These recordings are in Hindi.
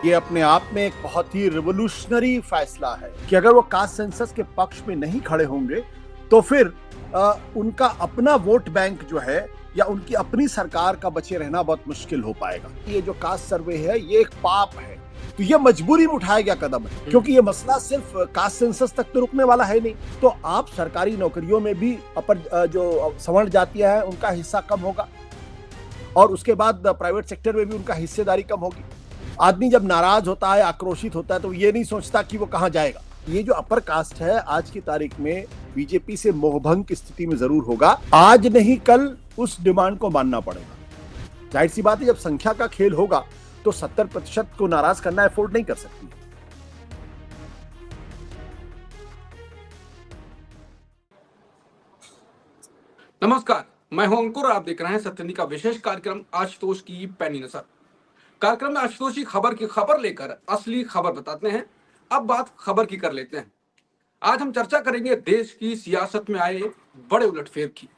ये अपने आप में एक बहुत ही रिवोल्यूशनरी फैसला है कि अगर वो कास्ट सेंसस के पक्ष में नहीं खड़े होंगे तो फिर उनका अपना वोट बैंक जो है या उनकी अपनी सरकार का बचे रहना बहुत मुश्किल हो पाएगा। ये जो कास्ट सर्वे है ये एक पाप है, तो ये मजबूरी में उठाया गया कदम है, क्योंकि ये मसला सिर्फ कास्ट सेंसस तक तो रुकने वाला है नहीं। तो आप सरकारी नौकरियों में भी अपर जो सवर्ण जातियां हैं उनका हिस्सा कम होगा और उसके बाद प्राइवेट सेक्टर में भी उनका हिस्सेदारी कम होगी। आदमी जब नाराज होता है, आक्रोशित होता है, तो ये नहीं सोचता कि वो कहां जाएगा। ये जो अपर कास्ट है आज की तारीख में बीजेपी से मोहभंग की स्थिति में जरूर होगा। आज नहीं कल उस डिमांड को मानना पड़ेगा। जाहिर सी बात है, जब संख्या का खेल होगा तो 70% को नाराज करना अफोर्ड नहीं कर सकती। नमस्कार, मैं हूं अंकुर। आप देख रहे हैं सत्यनी का विशेष कार्यक्रम आशुतोष की पैनी नजर। कार्यक्रम में आशुतोष की खबर लेकर असली खबर बताते हैं। अब बात खबर की कर लेते हैं। आज हम चर्चा करेंगे देश की सियासत में आए बड़े उलटफेर की।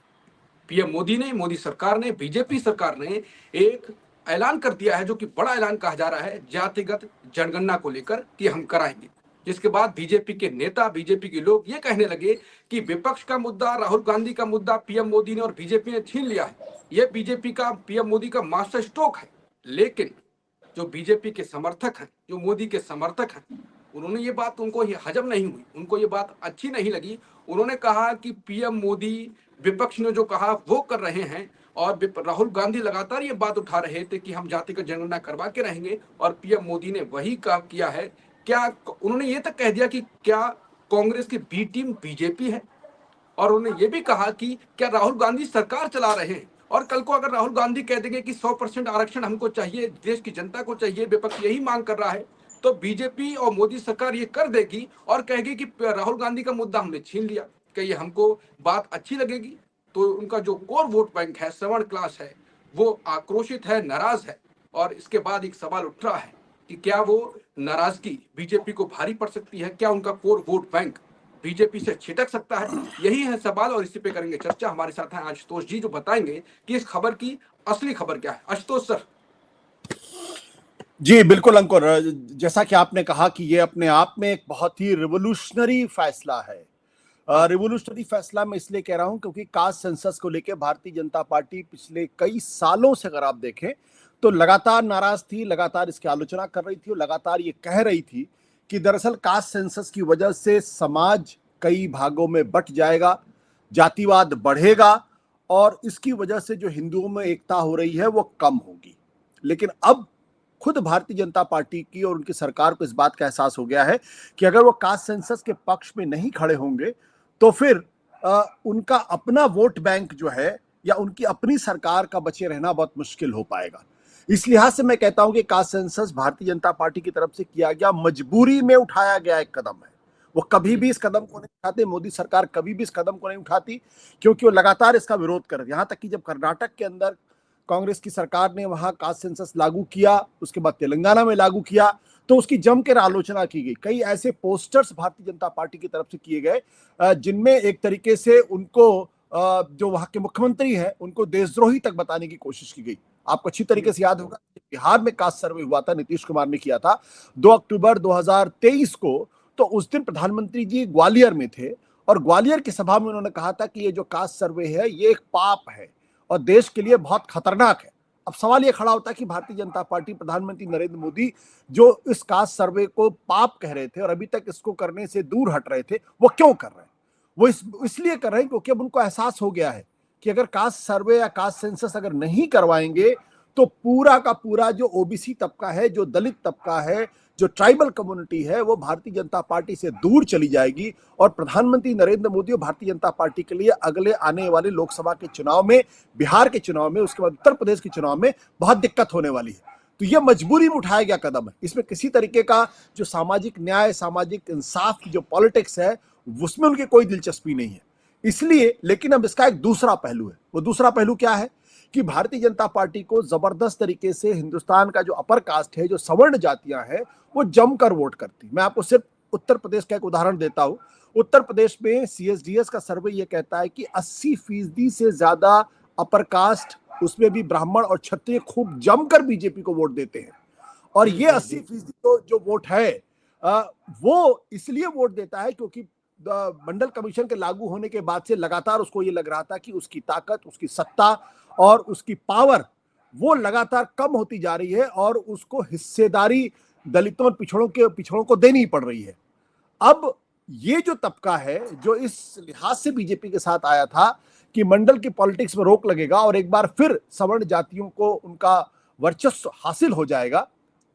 पीएम मोदी सरकार ने, बीजेपी सरकार ने एक ऐलान कर दिया है, जो कि बड़ा ऐलान कहा जा रहा है, जातिगत जनगणना को लेकर कि हम कराएंगे। जिसके बाद बीजेपी के नेता, बीजेपी के लोग ये कहने लगे कि विपक्ष का मुद्दा, राहुल गांधी का मुद्दा पीएम मोदी ने और बीजेपी ने छीन लिया है। ये बीजेपी का, पीएम मोदी का मास्टर स्ट्रोक है। लेकिन जो बीजेपी के समर्थक हैं, जो मोदी के समर्थक हैं, उन्होंने ये बात, उनको ये हजम नहीं हुई, उनको ये बात अच्छी नहीं लगी। उन्होंने कहा कि पीएम मोदी, विपक्ष ने जो कहा वो कर रहे हैं, और राहुल गांधी लगातार ये बात उठा रहे थे कि हम जातिगत जनगणना करवा के रहेंगे, और पीएम मोदी ने वही काम किया है। क्या उन्होंने ये तक कह दिया कि क्या कांग्रेस की बी टीम बीजेपी है, और उन्होंने ये भी कहा कि क्या राहुल गांधी सरकार चला रहे हैं, और कल को अगर राहुल गांधी कह देंगे कि 100% आरक्षण हमको चाहिए, देश की जनता को चाहिए, विपक्ष यही मांग कर रहा है, तो बीजेपी और मोदी सरकार ये कर देगी और कहेगी कि राहुल गांधी का मुद्दा हमने छीन लिया। क्या ये हमको बात अच्छी लगेगी? तो उनका जो कोर वोट बैंक है, सवर्ण क्लास है, वो आक्रोशित है, नाराज है। और इसके बाद एक सवाल उठ रहा है कि क्या वो नाराजगी बीजेपी को भारी पड़ सकती है? क्या उनका कोर वोट बैंक बीजेपी से छिटक सकता है? यही है सवाल, और इसी पे करेंगे चर्चा। हमारे साथ हैं आशुतोष जी, जो बताएंगे कि इस खबर की असली खबर क्या है। आशुतोष सर। जी बिल्कुल अंकुर, जैसा कि आपने कहा कि ये अपने आप में एक बहुत ही रिवोल्यूशनरी फैसला है। रिवोल्यूशनरी फैसला मैं इसलिए कह रहा हूं क्योंकि कास्ट सेंसस को लेकर भारतीय जनता पार्टी पिछले कई सालों से, अगर आप देखें तो लगातार नाराज थी, लगातार इसकी आलोचना कर रही थी और लगातार ये कह रही थी कि दरअसल कास्ट सेंसस की वजह से समाज कई भागों में बंट जाएगा, जातिवाद बढ़ेगा और इसकी वजह से जो हिंदुओं में एकता हो रही है वो कम होगी। लेकिन अब खुद भारतीय जनता पार्टी की और उनकी सरकार को इस बात का एहसास हो गया है कि अगर वो कास्ट सेंसस के पक्ष में नहीं खड़े होंगे तो फिर उनका अपना वोट बैंक जो है या उनकी अपनी सरकार का बचे रहना बहुत मुश्किल हो पाएगा। इस लिहाज से मैं कहता हूं कि caste census Bharatiya Janata party की तरफ से किया गया, मजबूरी में उठाया गया एक कदम है। वो कभी भी इस कदम को नहीं उठाते, मोदी सरकार कभी भी इस कदम को नहीं उठाती, क्योंकि वो लगातार इसका विरोध कर रही है। यहां तक कि जब कर्नाटक के अंदर कांग्रेस की सरकार ने वहां कास्ट सेंसस लागू किया, उसके बाद तेलंगाना में लागू किया, तो उसकी जमकर आलोचना की गई। कई ऐसे पोस्टर्स भारतीय जनता पार्टी की तरफ से किए गए जिनमें एक तरीके से उनको, जो वहां के मुख्यमंत्री हैं, उनको देशद्रोही तक बताने की कोशिश की गई। आपको अच्छी तरीके से याद होगा बिहार में कास्ट सर्वे हुआ था, नीतीश कुमार ने किया था 2 अक्टूबर 2023 को। तो उस दिन प्रधानमंत्री जी ग्वालियर में थे और ग्वालियर की सभा में उन्होंने कहा था कि ये जो कास्ट सर्वे है ये एक पाप है और देश के लिए बहुत खतरनाक है। अब सवाल ये खड़ा होता है कि भारतीय जनता पार्टी, प्रधानमंत्री नरेंद्र मोदी जो इस कास्ट सर्वे को पाप कह रहे थे और अभी तक इसको करने से दूर हट रहे थे, वो क्यों कर रहे हैं? वो इसलिए कर रहे हैं क्योंकि अब उनको एहसास हो गया है कि अगर कास्ट सर्वे या कास्ट सेंसस अगर नहीं करवाएंगे तो पूरा का पूरा जो ओबीसी तबका है, जो दलित तबका है, जो ट्राइबल कम्युनिटी है, वो भारतीय जनता पार्टी से दूर चली जाएगी और प्रधानमंत्री नरेंद्र मोदी और भारतीय जनता पार्टी के लिए अगले आने वाले लोकसभा के चुनाव में, बिहार के चुनाव में, उसके बाद उत्तर प्रदेश के चुनाव में बहुत दिक्कत होने वाली है। तो यह मजबूरी में उठाया गया कदम है। इसमें किसी तरीके का जो सामाजिक न्याय, सामाजिक इंसाफ की जो पॉलिटिक्स है, उसमें उनकी कोई दिलचस्पी नहीं है। इसलिए, लेकिन अब इसका एक दूसरा पहलू है। वो दूसरा पहलू क्या है कि भारतीय जनता पार्टी को जबरदस्त तरीके से हिंदुस्तान का जो अपर कास्ट है, जो सवर्ण जातियां हैं, वो जमकर वोट करती। मैं आपको सिर्फ उत्तर प्रदेश का एक उदाहरण देता हूं। उत्तर प्रदेश में सीएसडीएस का सर्वे ये कहता है कि 80% से ज्यादा अपर कास्ट, उसमें भी ब्राह्मण और क्षत्रिय, खूब जमकर बीजेपी को वोट देते हैं। और ये 80% जो वोट है वो इसलिए वोट देता है क्योंकि मंडल कमीशन के लागू होने के बाद से लगातार उसको ये लग रहा था कि उसकी ताकत, उसकी सत्ता और उसकी पावर वो लगातार कम होती जा रही है और उसको हिस्सेदारी दलितों और पिछड़ों को देनी पड़ रही है। अब ये जो तबका है जो इस लिहाज से बीजेपी के साथ आया था कि मंडल की पॉलिटिक्स में रोक लगेगा और एक बार फिर सवर्ण जातियों को उनका वर्चस्व हासिल हो जाएगा,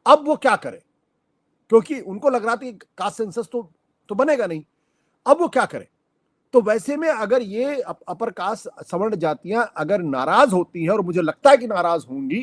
अब वो क्या करे? क्योंकि उनको लग रहा था कि कास्ट सेंसस तो बनेगा नहीं, अब वो क्या करे? तो वैसे में अगर ये अपर कास्ट सवर्ण जातियां अगर नाराज होती हैं, और मुझे लगता है कि नाराज होंगी,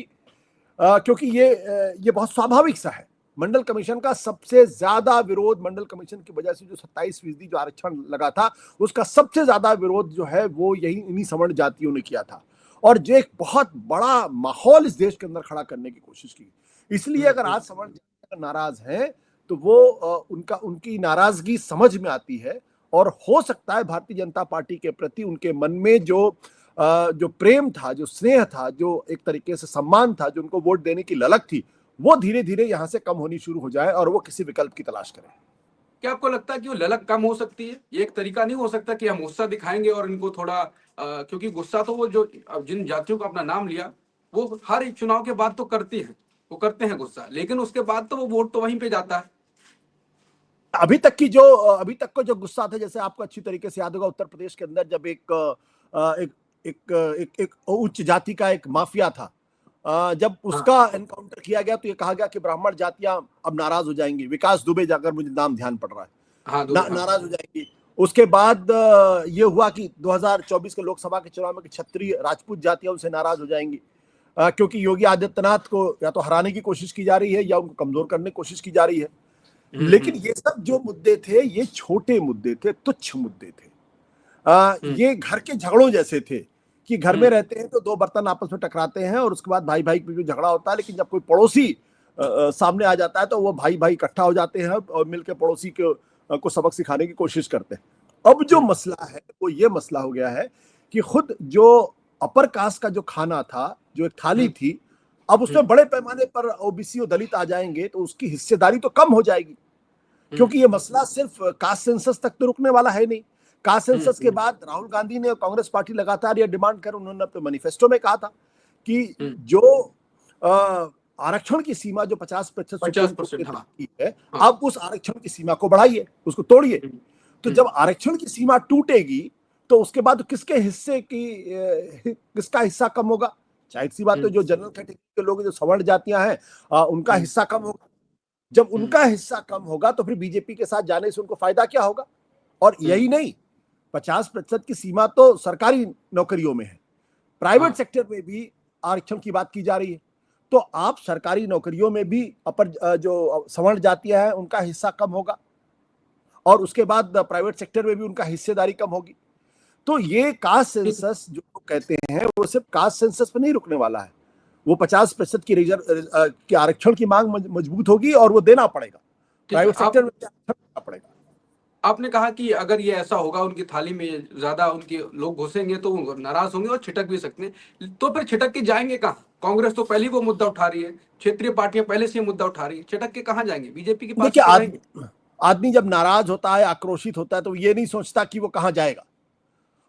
क्योंकि ये बहुत स्वाभाविक सा है। मंडल कमीशन का सबसे ज्यादा विरोध मंडल कमीशन की वजह से जो 27% जो आरक्षण लगा था, उसका सबसे ज्यादा विरोध जो है वो यही इन्हीं सवर्ण जातियों ने किया था, और जो एक बहुत बड़ा माहौल इस देश के अंदर खड़ा करने की कोशिश की। इसलिए अगर आज सवर्ण जातियां नाराज हैं तो वो उनकी नाराजगी समझ में आती है, और हो सकता है भारतीय जनता पार्टी के प्रति उनके मन में जो प्रेम था, जो स्नेह था, जो एक तरीके से सम्मान था, जो उनको वोट देने की ललक थी, वो धीरे धीरे यहां से कम होनी शुरू हो जाए और वो किसी विकल्प की तलाश करें। क्या आपको लगता है कि वो ललक कम हो सकती है? ये एक तरीका नहीं हो सकता कि हम गुस्सा दिखाएंगे और इनको थोड़ा क्योंकि गुस्सा तो वो जो जिन जातियों का अपना नाम लिया वो हर एक चुनाव के बाद तो करती है, वो करते हैं गुस्सा, लेकिन उसके बाद तो वो वोट तो वहीं पे जाता है। अभी तक का जो गुस्सा था, जैसे आपको अच्छी तरीके से याद होगा, उत्तर प्रदेश के अंदर जब एक उच्च जाति का एक माफिया था, जब उसका एनकाउंटर किया गया तो ये कहा गया कि ब्राह्मण जातियां अब नाराज हो जाएंगी। विकास दुबे, जाकर मुझे नाम ध्यान पड़ रहा है, नाराज हो जाएंगी। उसके बाद ये हुआ कि 2024 के लोकसभा के चुनाव में कि क्षत्रिय राजपूत जातियां उनसे नाराज हो जाएंगी, क्योंकि योगी आदित्यनाथ को या तो हराने की कोशिश की जा रही है या उनको कमजोर करने की कोशिश की जा रही है। लेकिन ये सब जो मुद्दे थे, ये छोटे मुद्दे थे, तुच्छ मुद्दे थे। ये घर के झगड़ों जैसे थे कि घर में रहते हैं तो दो बर्तन आपस में टकराते हैं और उसके बाद भाई भाई में झगड़ा होता है, लेकिन जब कोई पड़ोसी सामने आ जाता है तो वो भाई भाई इकट्ठा हो जाते हैं और मिलकर पड़ोसी को सबक सिखाने की कोशिश करते हैं। अब जो मसला है वो ये मसला हो गया है कि खुद जो अपर कास्ट का जो खाना था, जो एक थाली थी, अब उसमें बड़े पैमाने पर ओबीसी और दलित आ जाएंगे तो उसकी हिस्सेदारी तो कम हो जाएगी, क्योंकि ये मसला सिर्फ कास्ट सेंसस तक तो रुकने वाला है नहीं। कास्ट सेंसस के बाद राहुल गांधी ने और कांग्रेस पार्टी लगातार ये डिमांड कर, उन्होंने अपने मैनिफेस्टो में कहा था कि जो आरक्षण की सीमा जो 50% है, अब उस आरक्षण की सीमा को बढ़ाइए, उसको तोड़िए। तो जब आरक्षण की सीमा टूटेगी तो उसके बाद किसका हिस्सा कम होगा? जाहिर सी बात है जो जनरल कैटेगरी के लोग, जो सवर्ण जातियां हैं, उनका हिस्सा कम होगा। जब उनका हिस्सा कम होगा तो फिर बीजेपी के साथ जाने से उनको फायदा क्या होगा? और यही नहीं, 50% की सीमा तो सरकारी नौकरियों में है, प्राइवेट सेक्टर में भी आरक्षण की बात की जा रही है। तो आप सरकारी नौकरियों में भी जो सवर्ण जातियां हैं उनका हिस्सा कम होगा, और उसके बाद प्राइवेट सेक्टर में भी उनका हिस्सेदारी कम होगी। तो ये कास्ट सेंसस जो कहते हैं वो सिर्फ कास्ट सेंसस पे नहीं रुकने वाला है, वो 50% की रिजर्व की आरक्षण की मांग मजबूत होगी और वो देना पड़ेगा, प्राइवेट सेक्टर में देना पड़ेगा। आपने कहा कि अगर ये ऐसा होगा, उनकी थाली में ज्यादा उनके लोग घुसेंगे तो नाराज होंगे और छिटक भी सकते हैं, तो फिर छिटक के जाएंगे कहाँ? कांग्रेस तो पहले वो मुद्दा उठा रही है, क्षेत्रीय पार्टियां पहले से मुद्दा उठा रही है, छिटक के कहाँ जाएंगे? बीजेपी के पास देखिए, आदमी जब नाराज होता है, आक्रोशित होता है, तो ये नहीं सोचता कि वो कहाँ जाएगा,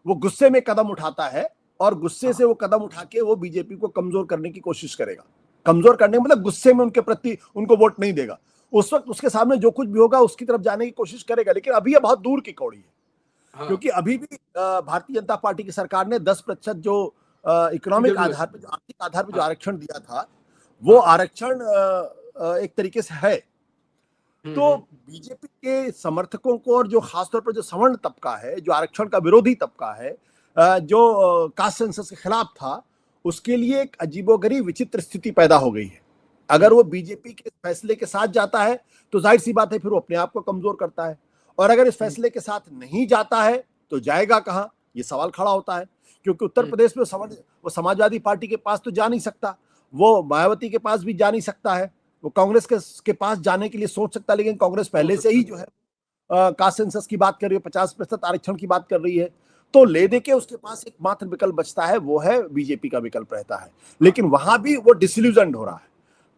वो गुस्से में कदम उठाता है, और गुस्से से वो कदम उठा के वो बीजेपी को कमजोर करने की कोशिश करेगा। कमजोर करने मतलब गुस्से में उनके प्रति उनको वोट नहीं देगा, उस वक्त उसके सामने जो कुछ भी होगा उसकी तरफ जाने की कोशिश करेगा। लेकिन अभी ये बहुत दूर की कौड़ी है, क्योंकि अभी भी भारतीय जनता पार्टी की सरकार ने 10% जो इकोनॉमिक आधार पर, आर्थिक आधार पर जो आरक्षण दिया था, वो आरक्षण एक तरीके से है। तो बीजेपी के समर्थकों को, और जो खासतौर पर जो सवर्ण तबका है, जो आरक्षण का विरोधी तबका है, जो कास्ट सेंसस के खिलाफ था, उसके लिए एक अजीबोगरीब विचित्र स्थिति पैदा हो गई है। अगर वो बीजेपी के फैसले के साथ जाता है तो जाहिर सी बात है फिर वो अपने आप को कमजोर करता है, और अगर इस फैसले के साथ नहीं जाता है तो जाएगा कहां, ये सवाल खड़ा होता है। क्योंकि उत्तर प्रदेश में वो समाजवादी पार्टी के पास तो जा नहीं सकता, वो मायावती के पास भी जा नहीं सकता है, वो कांग्रेस के पास जाने के लिए सोच सकता है, लेकिन कांग्रेस पहले से ही जो है कास्ट सेंसस की बात कर रही है, 50% आरक्षण की बात कर रही है। तो ले दे के उसके पास एक मात्र विकल्प बचता है, वो है बीजेपी का विकल्प रहता है। लेकिन वहां भी वो डिसइल्यूजन्ड हो रहा है।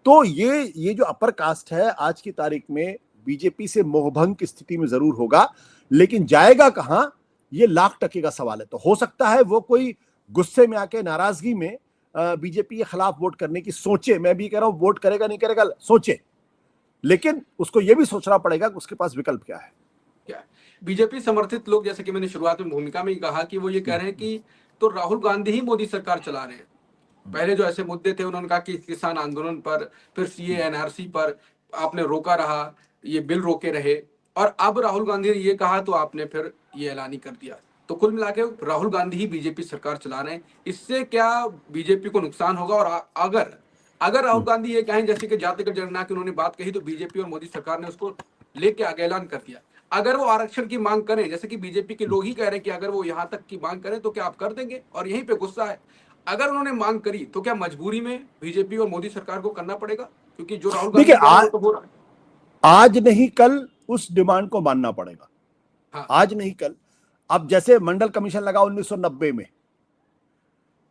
तो ये जो अपर कास्ट है आज की तारीख में बीजेपी से मोहभंग की स्थिति में जरूर होगा, लेकिन जाएगा कहां, ये लाख टके का सवाल है। तो हो सकता है वो कोई गुस्से में आके, नाराजगी में बीजेपी के खिलाफ वोट करने की सोचे। मैं भी कह रहा हूं वोट करेगा नहीं करेगा सोचे, लेकिन उसको ये भी सोचना पड़ेगा कि उसके पास विकल्प क्या है। बीजेपी समर्थित लोग, जैसे कि मैंने शुरुआत में भूमिका में ही कहा, कि वो ये कह रहे हैं कि तो राहुल गांधी ही मोदी सरकार चला रहे हैं। पहले जो ऐसे मुद्दे थे उन्होंने कहा कि किसान आंदोलन पर, फिर सीए एनआरसी पर आपने रोका रहा, ये बिल रोके रहे, और अब राहुल गांधी ने ये कहा तो आपने फिर ये ऐलान ही कर दिया। तो कुल मिला के राहुल गांधी ही बीजेपी सरकार चला रहे हैं। इससे क्या बीजेपी को नुकसान होगा? और अगर अगर राहुल गांधी ये कहें जैसे कि जातिगत जनगणना की उन्होंने बात कही, तो बीजेपी और मोदी सरकार ने उसको लेके आगे ऐलान कर दिया। अगर वो आरक्षण की मांग करें, जैसे कि बीजेपी के लोग ही कह रहे हैं कि अगर वो यहाँ तक की मांग करें तो क्या आप कर देंगे? और यहीं पे गुस्सा है। अगर उन्होंने मांग करी तो क्या मजबूरी में बीजेपी और मोदी सरकार को करना पड़ेगा? क्योंकि जो राहुल गांधी देखिए, कह रहे हैं वो तो हो रहा है। आज नहीं कल उस डिमांड को मानना पड़ेगा। हाँ। आज नहीं कल। अब जैसे मंडल कमीशन लगा 1990 में,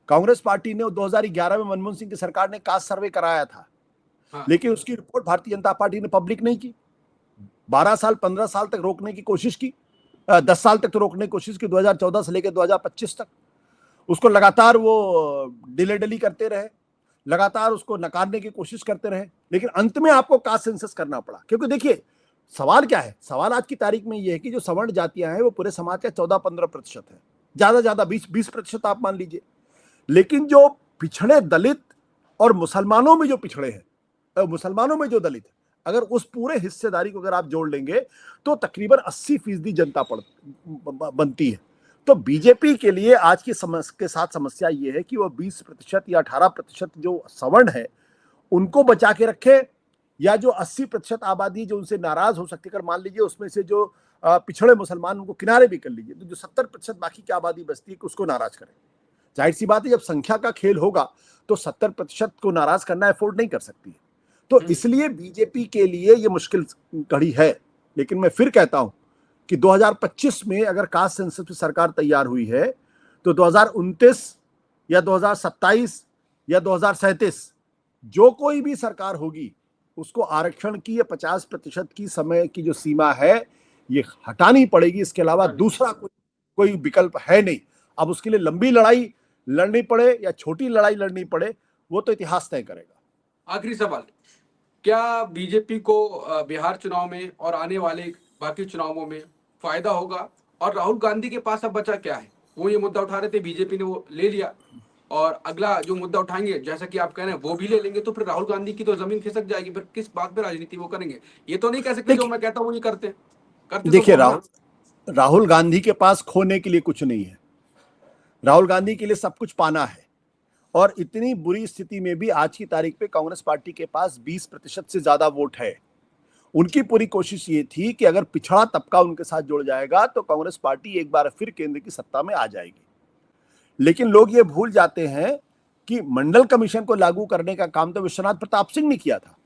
कांग्रेस पार्टी ने 2011 में मनमोहन सिंह की सरकार ने कास्ट सर्वे कराया था। हाँ। लेकिन उसकी रिपोर्ट भारतीय जनता पार्टी ने पब्लिक नहीं की। 12 साल 15 साल तक रोकने की कोशिश की, 10 साल तक तो रोकने की कोशिश की, 2014 से लेकर 2025 तक उसको लगातार वो डिले डली करते रहे, लगातार उसको नकारने की कोशिश करते रहे, लेकिन अंत में आपको कास्ट सेंसस करना पड़ा। क्योंकि देखिए सवाल क्या है, सवाल आज की तारीख में यह है कि जो सवर्ण जातियां हैं वो पूरे समाज का 14-15% है, ज्यादा 20% आप मान लीजिए। लेकिन जो पिछड़े दलित और मुसलमानों में जो पिछड़े हैं, मुसलमानों में जो दलित है, अगर उस पूरे हिस्सेदारी को अगर आप जोड़ लेंगे तो तकरीबन 80% जनता बनती है। तो बीजेपी के लिए आज की के साथ समस्या यह है कि वो 20% या 18% जो सवर्ण है उनको बचा के रखे, या जो 80% आबादी जो उनसे नाराज हो सकती है, अगर मान लीजिए उसमें से जो पिछड़े मुसलमान उनको किनारे भी कर लीजिए, तो जो 70% बाकी की आबादी बचती है कि उसको नाराज करें। जाहिर सी बात है, जब संख्या का खेल होगा तो 70% को नाराज करना अफोर्ड नहीं कर सकती है। तो इसलिए बीजेपी के लिए ये मुश्किल घड़ी है। लेकिन मैं फिर कहता हूं कि 2025 में अगर कास्ट सेंसस की सरकार तैयार हुई है तो 2029 या 2027 या 2037 जो कोई भी सरकार होगी उसको आरक्षण की या 50% की समय की जो सीमा है ये हटानी पड़ेगी। इसके अलावा दूसरा कोई विकल्प है नहीं। अब उसके लिए लंबी लड़ाई लड़नी पड़े या छोटी लड़ाई लड़नी पड़े, वो तो इतिहास तय करेगा। आखिरी सवाल, क्या बीजेपी को बिहार चुनाव में और आने वाले बाकी चुनावों में फायदा होगा? और राहुल गांधी के पास अब बचा क्या है? वो ये मुद्दा उठा रहे थे, बीजेपी ने वो ले लिया, और अगला जो मुद्दा उठाएंगे जैसा कि आप कह रहे हैं वो भी ले लेंगे, तो फिर राहुल गांधी की तो जमीन खिसक जाएगी। फिर किस बात पे राजनीति वो करेंगे? ये तो नहीं कह सकते जो मैं कहता हूँ वो नहीं करते देखिए, तो राहुल गांधी के पास खोने के लिए कुछ नहीं है। राहुल गांधी के लिए सब कुछ पाना है। और इतनी बुरी स्थिति में भी आज की तारीख पे कांग्रेस पार्टी के पास 20% से ज्यादा वोट है। उनकी पूरी कोशिश ये थी कि अगर पिछड़ा तबका उनके साथ जुड़ जाएगा तो कांग्रेस पार्टी एक बार फिर केंद्र की सत्ता में आ जाएगी। लेकिन लोग ये भूल जाते हैं कि मंडल कमीशन को लागू करने का काम तो विश्वनाथ प्रताप सिंह ने किया था,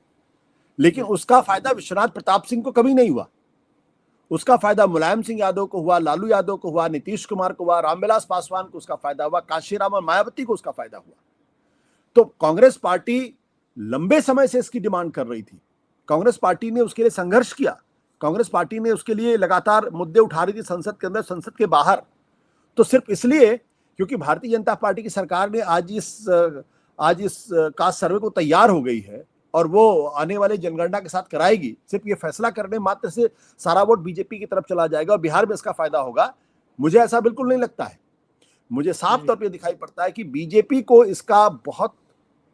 लेकिन उसका फायदा विश्वनाथ प्रताप सिंह को कभी नहीं हुआ। उसका फायदा मुलायम सिंह यादव को हुआ, लालू यादव को हुआ, नीतीश कुमार को हुआ, रामविलास पासवान को उसका फायदा हुआ, काशीराम और मायावती को उसका फायदा हुआ। तो कांग्रेस पार्टी लंबे समय से इसकी डिमांड कर रही थी। कांग्रेस पार्टी ने उसके लिए संघर्ष किया। कांग्रेस पार्टी ने उसके लिए लगातार मुद्दे उठा रही थी, संसद के अंदर, संसद के बाहर। तो सिर्फ इसलिए क्योंकि भारतीय जनता पार्टी की सरकार ने आज इस कास्ट सर्वे को तैयार हो गई है और वो आने वाले जनगणना के साथ कराएगी, सिर्फ ये फैसला करने मात्र से सारा वोट बीजेपी की तरफ चला जाएगा और बिहार में इसका फायदा होगा, मुझे ऐसा बिल्कुल नहीं लगता है। मुझे साफ तौर पे दिखाई पड़ता है कि बीजेपी को इसका बहुत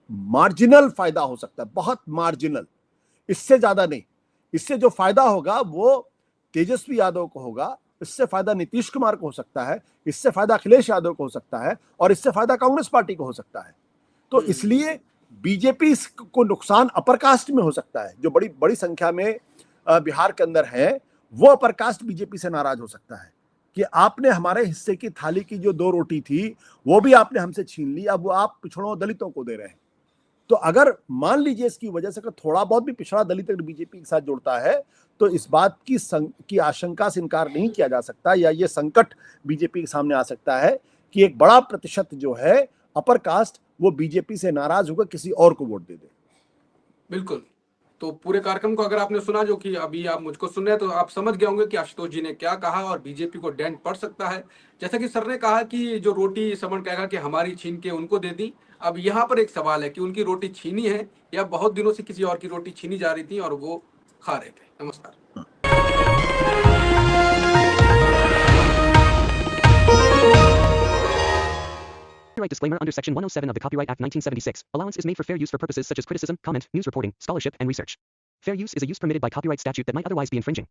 मार्जिनल फायदा हो सकता है, बहुत मार्जिनल, इससे ज्यादा नहीं। इससे जो फायदा होगा वो तेजस्वी यादव को होगा, इससे फायदा नीतीश कुमार को हो सकता है, इससे फायदा अखिलेश यादव को हो सकता है, और इससे फायदा कांग्रेस पार्टी को हो सकता है। तो इसलिए बीजेपी को नुकसान अपर कास्ट में हो सकता है। जो बड़ी बड़ी संख्या में बिहार के अंदर है, वो अपर कास्ट बीजेपी से नाराज हो सकता है कि आपने हमारे हिस्से की थाली की जो 2 रोटी थी वो भी आपने हमसे छीन ली, अब वो आप पिछड़ों दलितों को दे रहे हैं। तो अगर मान लीजिए इसकी वजह से थोड़ा बहुत भी पिछड़ा दलित बीजेपी के साथ जुड़ता है तो इस बात की आशंका से इनकार नहीं किया जा सकता, या ये संकट बीजेपी के सामने आ सकता है कि एक बड़ा प्रतिशत जो है अपर कास्ट वो बीजेपी से नाराज होकर किसी और को वोट दे दे। बिल्कुल। तो पूरे कार्यक्रम को अगर आपने सुना जो कि अभी आप मुझको सुन रहे हैं, तो आप समझ गए होंगे कि आशुतोष जी ने क्या कहा और बीजेपी को डेंट पड़ सकता है। जैसा कि सर ने कहा कि जो रोटी समन कहेगा कि हमारी छीन के उनको दे दी। अब यहाँ पर एक सवाल है कि उनकी रोटी छीनी है या बहुत दिनों से किसी और की रोटी छीनी जा रही थी और वो खा रहे थे। नमस्कार। Copyright disclaimer under Section 107 of the Copyright Act 1976. Allowance is made for fair use for purposes such as criticism, comment, news reporting, scholarship, and research. Fair use is a use permitted by copyright statute that might otherwise be infringing.